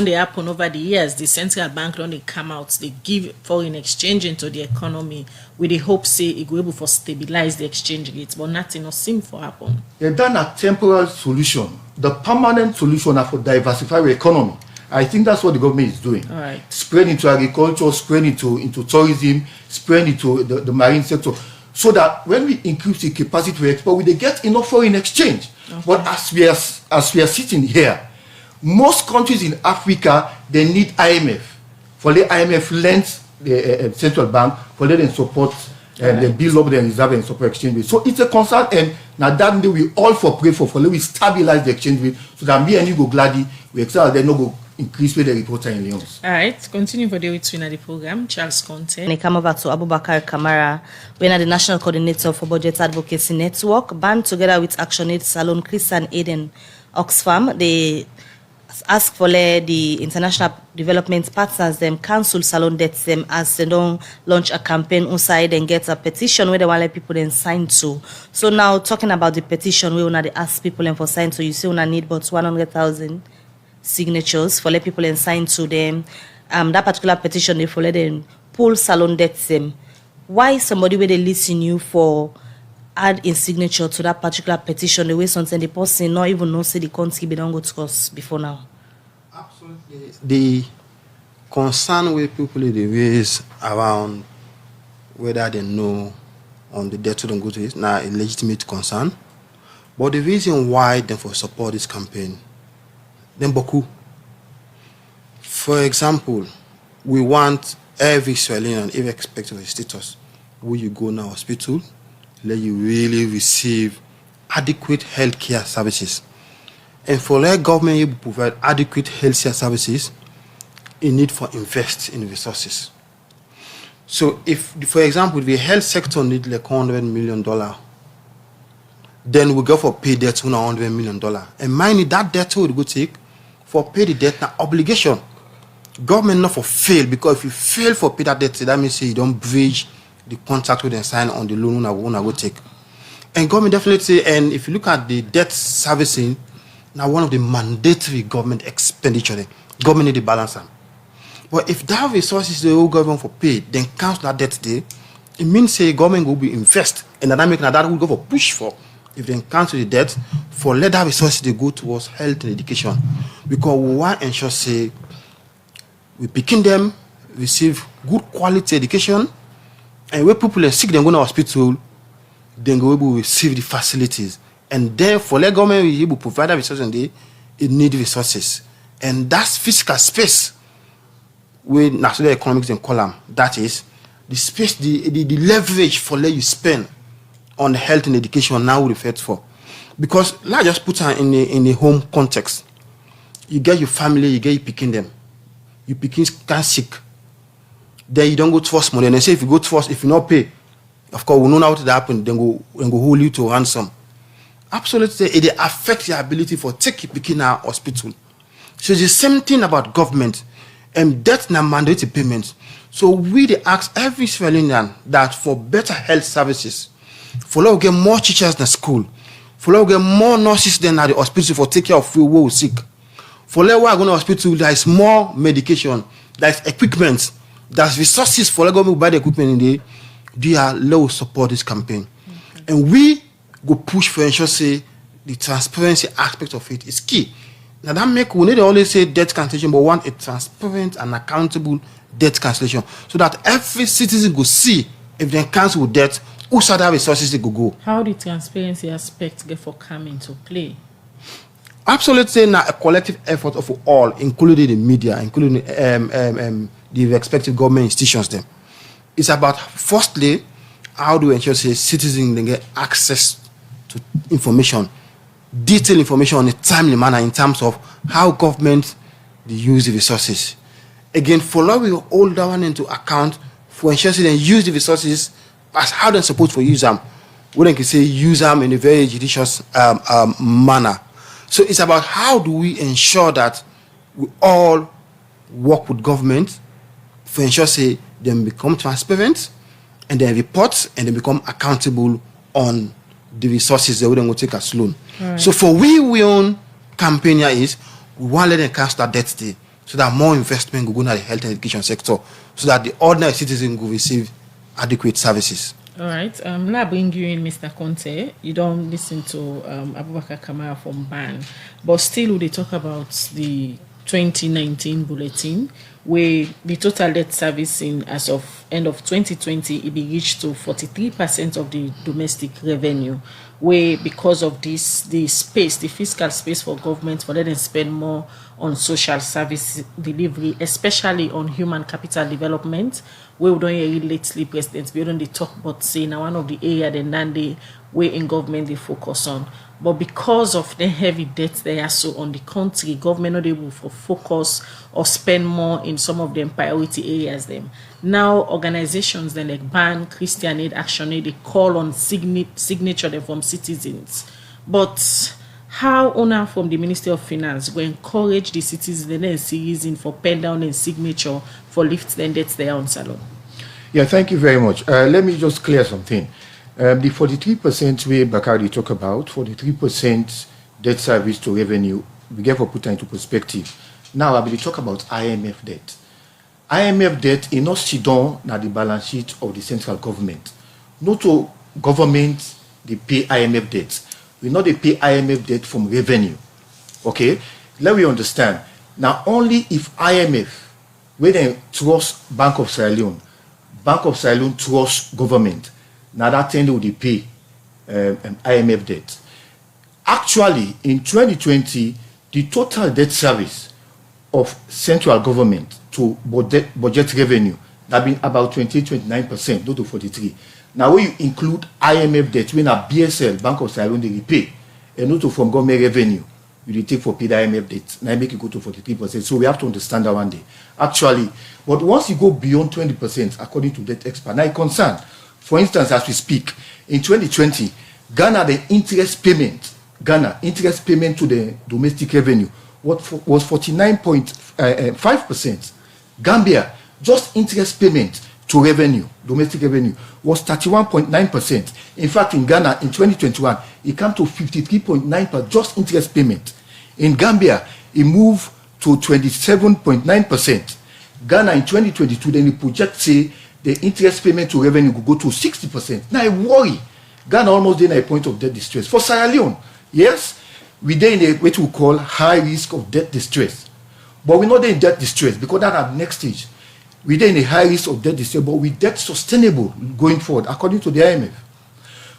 they happen over the years. The central bank don't they come out, they give foreign exchange into the economy with the hope say it will able for stabilize the exchange rates, but nothing not seem for happen. They've done a temporary solution. The permanent solution are for diversify the economy. I think that's what the government is doing. All right. Spread into agriculture, spread into tourism, spread into the marine sector. So that when we increase the capacity to export, we get enough foreign exchange. Okay. But as we are sitting here, most countries in Africa they need IMF. For the IMF lends the central bank for them support and they build up their reserve and support exchange rate. So it's a concern, and now that day we all for pray for we stabilize the exchange rate so that me and you go gladly we excel they no go increase with the reporter in Leone. All right, continue for the between the program. Charles Conte. And I come over to Abubakar Kamara, we are the National Coordinator for Budget Advocacy Network, band together with ActionAid Salon, Chris and Aiden Oxfam. They ask for the international development partners them cancel salon debts them as they don't launch a campaign inside and get a petition where they want let people then sign to. So now talking about the petition, we want to ask people and for sign to. You see, we need about 100,000 signatures for let people and sign to them. that particular petition they follow them pull salon debts them. Why somebody where they listen you for add in signature to that particular petition the way something the person not even know say the country be don't go to us before now? Absolutely. The concern with people they raise around whether they know on the debt to don't go to it now a legitimate concern. But the reason why they for support this campaign, then Boku. For example, we want every Israelian, irrespective of his status, where you go now hospital, let you really receive adequate healthcare services. And for the government to provide adequate healthcare services, it need for invest in resources. So if, for example, the health sector need like $100 million, then we go for pay debt $100 million. And mind that debt would go take for pay the debt now obligation. Government not for fail, because if you fail for pay that debt, that means you don't bridge the contract with them sign on the loan one go take. And government definitely say, and if you look at the debt servicing, now one of the mandatory government expenditure, the government need to balance them. But if that resources the whole government for pay, then count that debt day, it means say government will be invest, and that make that will go for push for. If they cancel the debt, for let that resources they go towards health and education, because we want to ensure say we picking them receive good quality education, and when people are sick, they go to hospital, then go able to receive the facilities, and then for let government be able to provide that resources, and it need resources, and that's fiscal space. With national economics and column, that is the space, the leverage for let you spend on health and education now referred for. Because let's just put her in a home context. You get your family, you get you picking them. You picking can sick. Then you don't go to first money. And they say if you go to first, if you not pay, of course we know how to happen, then go hold you to ransom. Absolutely, it affects your ability for take you picking our hospital. So it's the same thing about government. And debt na mandatory payments. So we they ask every Israelian that for better health services, for us get more teachers than school, for us get more nurses than at the hospital for take care of people who are sick. For us going to hospital, there is more medication, there is equipment, there's resources for us going to buy the equipment in there. They are low support this campaign. Okay. And we go push for ensure say the transparency aspect of it is key. Now that make we need to always say debt cancellation, but want a transparent and accountable debt cancellation, so that every citizen go see if they cancel debt, who side have resources they go. How the transparency aspect get for come into play? Absolutely, now a collective effort of all, including the media, including the respective government institutions. Them, it's about firstly how do we ensure say citizens they get access to information. Detailed information in a timely manner in terms of how government they use the resources. Again, follow we all that one into account for ensuring they use the resources as how they're supposed to use them. We can say use them in a very judicious manner. So it's about how do we ensure that we all work with government for ensure say them become transparent and they report and they become accountable on the resources they wouldn't go take as loan. Right. So for we own campaign here is we want to let them cancel that debt day so that more investment will go into the health and education sector so that the ordinary citizen will receive adequate services. All right. Now bring you in, Mr. Conte. You don't listen to Abubakar Kamara from BAN, but still they talk about the 2019 bulletin where the total debt servicing as of end of 2020 it be reached to 43% of the domestic revenue, where because of this the fiscal space for government for them spend more on social service delivery, especially on human capital development, where we don't hear lately presidents we don't they talk about say now one of the area they where in government they focus on. But because of the heavy debt they are so on the country, government not able to focus or spend more in some of them priority areas. Them now organizations then like BAN, Christian Aid, Action Aid, they call on signature them from citizens. But how owner from the Ministry of Finance will encourage the citizens and citizens for pen down and signature for lift then debts their own salon? Yeah, thank you very much. Let me just clear something. The 43% we Bakari talk about, 43% debt service to revenue, we get for put into perspective. Now I will talk about IMF debt. IMF debt is not sit down na the balance sheet of the central government. Not to government they pay IMF debt. We not they pay IMF debt from revenue. Okay, let me understand. Now only if IMF, when they trust Bank of Sierra Leone trust government. Now that time they will pay IMF debt. Actually, in 2020, the total debt service of central government to budget revenue that been about 28-29%, not to 43. Now when you include IMF debt, when a BSL, Bank of Sierra Leone, they repay, and not to from government revenue, you take for paid IMF debt, now make it go to 43%. So we have to understand that one day. Actually, but once you go beyond 20%, according to that expert, now concern. For instance, as we speak, in 2020, Ghana, the interest payment to the domestic revenue was 49.5%. Gambia, just interest payment to revenue, domestic revenue, was 31.9%. In fact, in Ghana, in 2021, it came to 53.9%, just interest payment. In Gambia, it moved to 27.9%. Ghana, in 2022, then the project say the interest payment to revenue will go to 60%. Now I worry. Ghana almost in a point of debt distress. For Sierra Leone, yes, we are in a what we call high risk of debt distress. But we're not in debt distress because that's our next stage. We're in a high risk of debt distress, but we debt sustainable going forward, according to the IMF.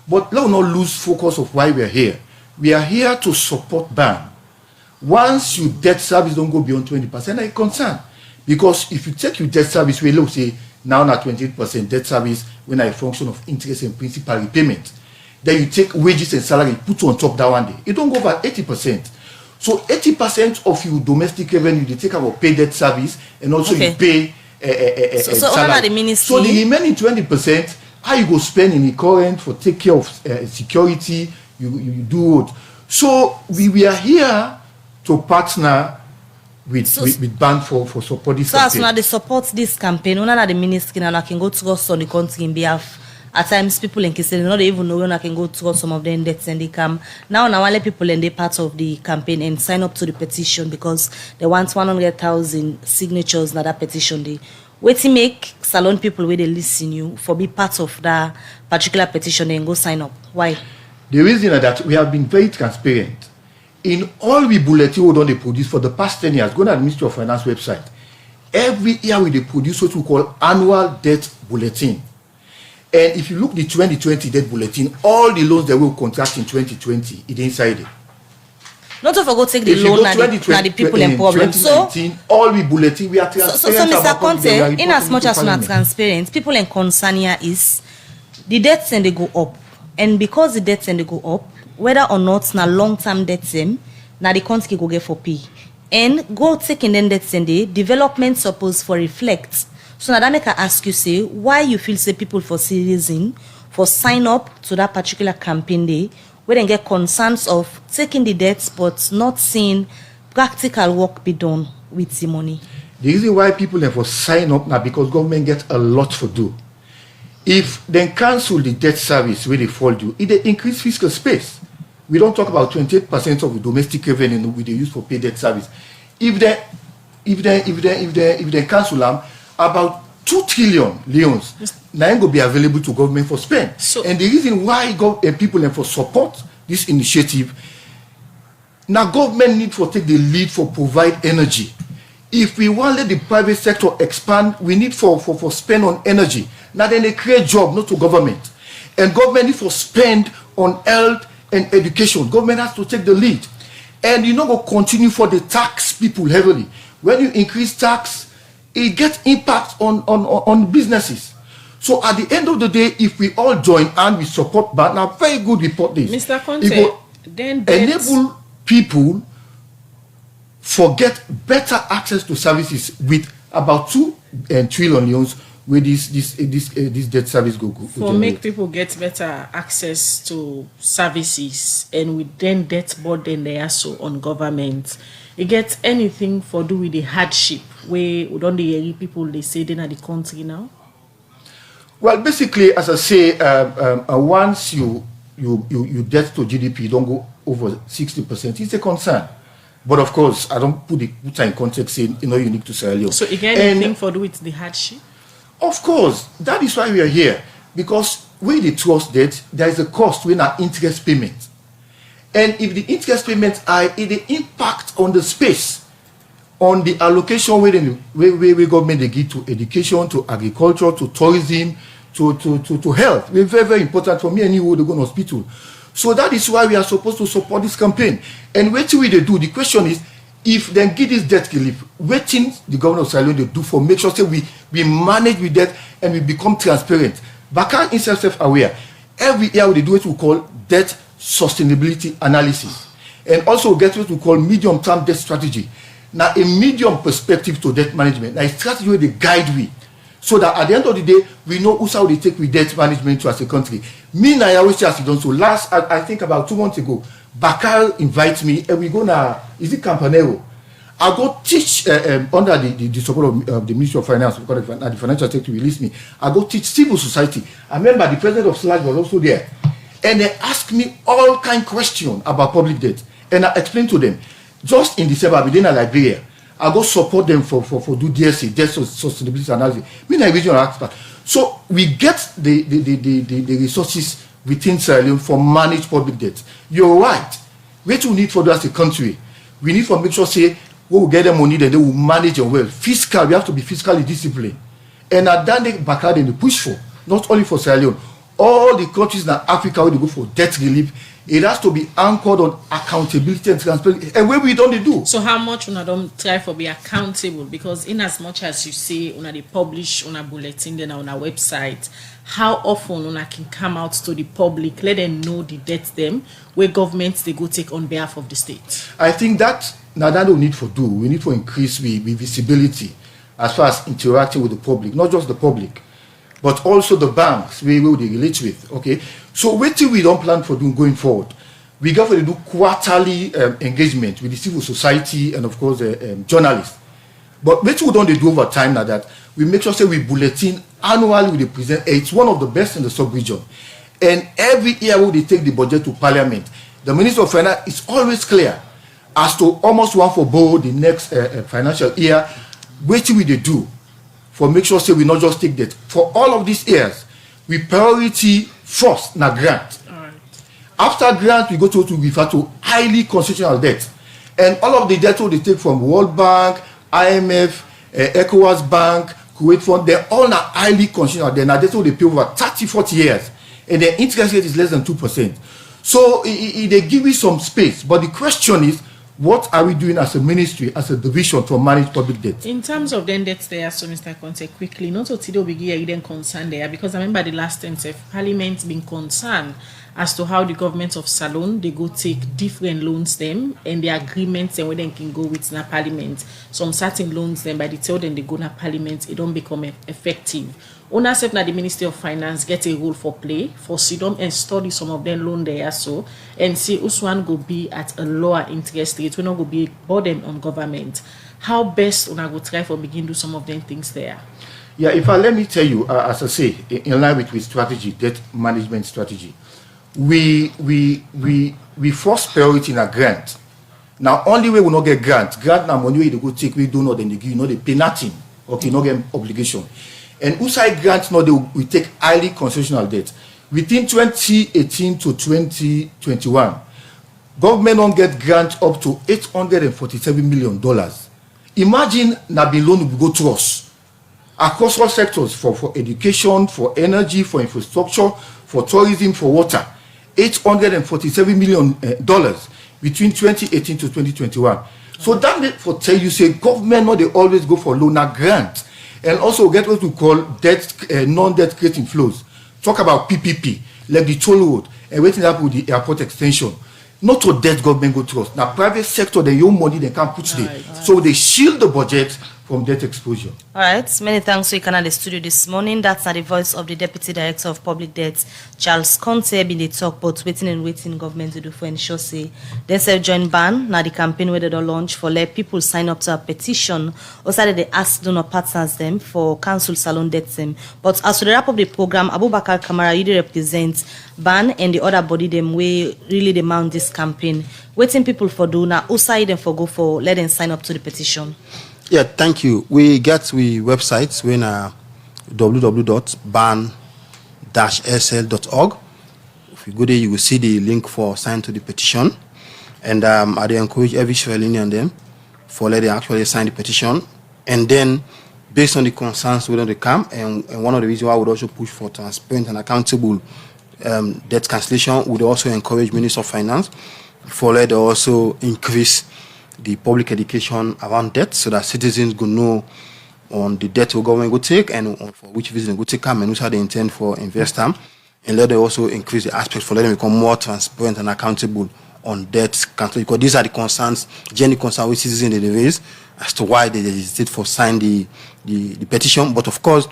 But let's not lose focus of why we are here. We are here to support BAN. Once your debt service don't go beyond 20%, I'm concerned. Because if you take your debt service, we look say now not 28% debt service when I function of interest and principal repayment. Then you take wages and salary, put on top that one day. It don't go over 80%. So 80% of your domestic revenue, they take about pay debt service and also you pay salary. So the remaining 20%, how you go spend in the current for take care of security, you do it. So we are here to partner with BAN for support this campaign. So as now they support this campaign, one of the ministry and I can go to us on the country in behalf. At times people in Kisele, not even know when I can go to us some of them debts and they come. Now I let people in the part of the campaign and sign up to the petition because they want 100,000 signatures na that petition day. Wait to make salon people where they listen you for be part of that particular petition and go sign up. Why? The reason is that we have been very transparent. In all we bulletin we don't produce for the past 10 years, go to the Ministry of Finance website. Every year we produce what we call annual debt bulletin. And if you look the 2020 debt bulletin, all the loans that we will contract in 2020 is inside it. Not to forget take the loan and the people in problem. So all we bulletin we are transparent. So Mr. Conte, in as much as we are transparent, people in concern here is the debts and they go up. And because the debts and they go up, whether or not na long-term debt same, na the country go get for pay. And go taking them debts and the development suppose for reflect. So now that make I ask you say why you feel say people for citizen for sign up to that particular campaign day where they get concerns of taking the debts but not seeing practical work be done with the money. The reason why people have for sign up now because government get a lot to do. If they cancel the debt service where they fall due, it they increase fiscal space. We don't talk about 28% of the domestic revenue we they use for pay debt service. If they cancel them, about 2 trillion leons now going to be available to government for spend. So, and the reason why people have for support this initiative, now government need for take the lead for provide energy. If we want to let the private sector expand, we need for spend on energy. Now then they create job, not to government. And government need for spend on health and education. Government has to take the lead. And you know go continue for the tax people heavily. When you increase tax, it gets impact on businesses. So at the end of the day, if we all join and we support BAN, now very good report this. Mr. Conte, then enable people get better access to services with about 2 trillion loans where this debt service go make people get better access to services and with then debt burden they also on government. It gets anything for do with the hardship where we don't hear people they say they are the country now? Well, basically, as I say, once you debt to GDP don't go over 60%, it's a concern. But of course, I don't put it in context saying, unique to Sierra Leone. So again, anything for do with the hardship? Of course, that is why we are here. Because when the trust debt, there is a cost when our interest payment. And if the interest payments are the impact on the space, on the allocation where government they give to education, to agriculture, to tourism, to health. It's very, very important for me and you to go to hospital. So that is why we are supposed to support this campaign. And what will they do? The question is, if they give this debt relief, what things the government of Sierra Leone they do for make sure say we manage with debt and we become transparent. Bakar is self-aware. Every year they do what we call debt sustainability analysis. And also get what we call medium-term debt strategy. Now a medium perspective to debt management. Now a strategy where they guide we. So that at the end of the day, we know how they take with debt management to as a country. Me, I always say as you don't. So I think about 2 months ago, Bakar invites me and we go now, is it Campanero? I go teach under the support of the Ministry of Finance, because the financial sector released me. I go teach civil society. I remember the president of SLAG was also there. And they asked me all kind of questions about public debt. And I explained to them, just in December, I'll be in Liberia. I go support them for do DSC, debt sustainability analysis. Me a regional expert. So we get the resources within Sierra Leone for managed public debt. You're right. What we need for that as a country, we need to make sure say we will get them money, then they will manage it well. Fiscal, we have to be fiscally disciplined. And at that day, Bakar they push for, not only for Sierra Leone, all the countries in Africa where they go for debt relief, it has to be anchored on accountability and transparency. And where we don't do. So how much una don't try for be accountable? Because in as much as you say una they publish on a bulletin then on a website, how often una can come out to the public, let them know the debt them where governments they go take on behalf of the state? I think that now that we need to do. We need to increase the visibility as far as interacting with the public, not just the public, but also the banks we will they relate with. Okay, so wait till we don't plan for doing going forward. We got to do quarterly engagement with the civil society and of course journalists. But wait till we don't do over time now that we make sure say we bulletin annually we present. It's one of the best in the sub-region. And every year we take the budget to Parliament. The Minister of Finance is always clear as to almost one for both the next financial year. Wait till we do for make sure say we not just take that. For all of these years, we priority first na grant. Right. After grant, we go to refer to highly constitutional debt. And all of the debt they take from World Bank, IMF, ECOWAS Bank, Kuwait Fund, they're all now highly constitutional. They're now they pay over 30, 40 years. And their interest rate is less than 2%. So they give you some space. But the question is, what are we doing as a ministry, as a division to manage public debt? In terms of then debts there, so Mr. Conte, quickly, not to Tido Bigi then concerned there, because I remember the last time Parliament being concerned as to how the government of Salone they go take different loans them and the agreements and where they can go with na Parliament. Some certain loans then by the time then they go na Parliament, it don't become effective. Ownership na the Ministry of Finance get a role for play for sit down and study some of them loan there so and see which one go be at a lower interest rate, we not go be a burden on government. How best una go try for begin do some of them things there? Yeah, if I let me tell you, as I say, in line with strategy, debt management strategy, we first priority in a grant. Now only way we not get grant now money they go take we do not then they give you know they pay nothing. Okay, not get obligation. And outside grants now we take highly constitutional debt. Within 2018 to 2021, government don't get grant up to $847 million. Imagine na be loan we go to us across all sectors for education, for energy, for infrastructure, for tourism, for water. $847 million between 2018 to 2021. So that for tell you say government no they always go for loan and grant. And also get what we call debt, non-debt creating flows. Talk about PPP, like the toll road, and waiting up with the airport extension. Not to debt government go trust. Now private sector, they own money, they can't put there. So they shield the budget from debt exposure. All right, many thanks to Ikana the studio this morning. That's the voice of the Deputy Director of Public Debt, Charles Conte, been the talk about waiting government to do for ensure say they self join ban. Now the campaign where they don't launch for let people sign up to a petition. Also they ask donor partners them for council salon debt them. But as to the wrap up the program, Abubakar Kamara you represent ban and the other body them way really they mount this campaign. Waiting people for do now outside them for go for let them sign up to the petition. Yeah, thank you. We websites when www.ban-sl.org. If you go there, you will see the link for sign to the petition. And I encourage every Sierra Leonean them for let them actually sign the petition. And then, based on the concerns within the camp, and one of the reasons why I would also push for transparent and accountable debt cancellation, would also encourage Minister of Finance for let them also increase the public education around debt so that citizens will know on the debt the government will take and for which reason they will take them and which are they intend for invest them, and let them also increase the aspects for letting them become more transparent and accountable on debt cancellation, because these are the concerns, genuine concerns which citizens they raise as to why they hesitate for sign the petition. But of course,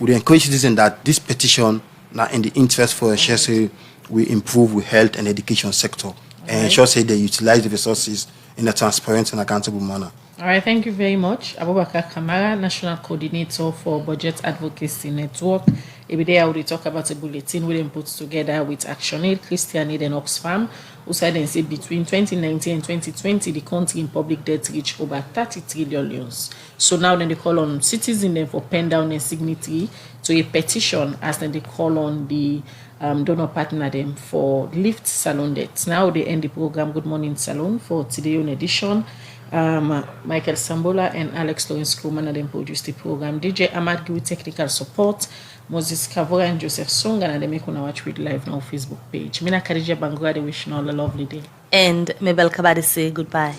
we encourage citizens that this petition now in the interest for HSA will improve with health and education sector and ensure say they utilize the resources in a transparent and accountable manner. All right, thank you very much. Abubakar Kamara, National Coordinator for Budget Advocacy Network. Every day I will talk about a bulletin we put together with ActionAid, Christian Aid and Oxfam, who said and say between 2019 and 2020, the country in public debt reached over 30 trillion loans. So now then they call on citizens for pen down a signatory to a petition as then they call on the donor partner them for lift salon debts. Now they end the program Good Morning Salon for today on edition. Michael Sambola and Alex Lawrence Crowman and then produce the program. DJ Ahmad give technical support. Moses Kavora and Joseph Song and they make on watch with live now Facebook page. Mina Khadija Bangura, they wish you all a lovely day. And Mabel Kabadi say goodbye.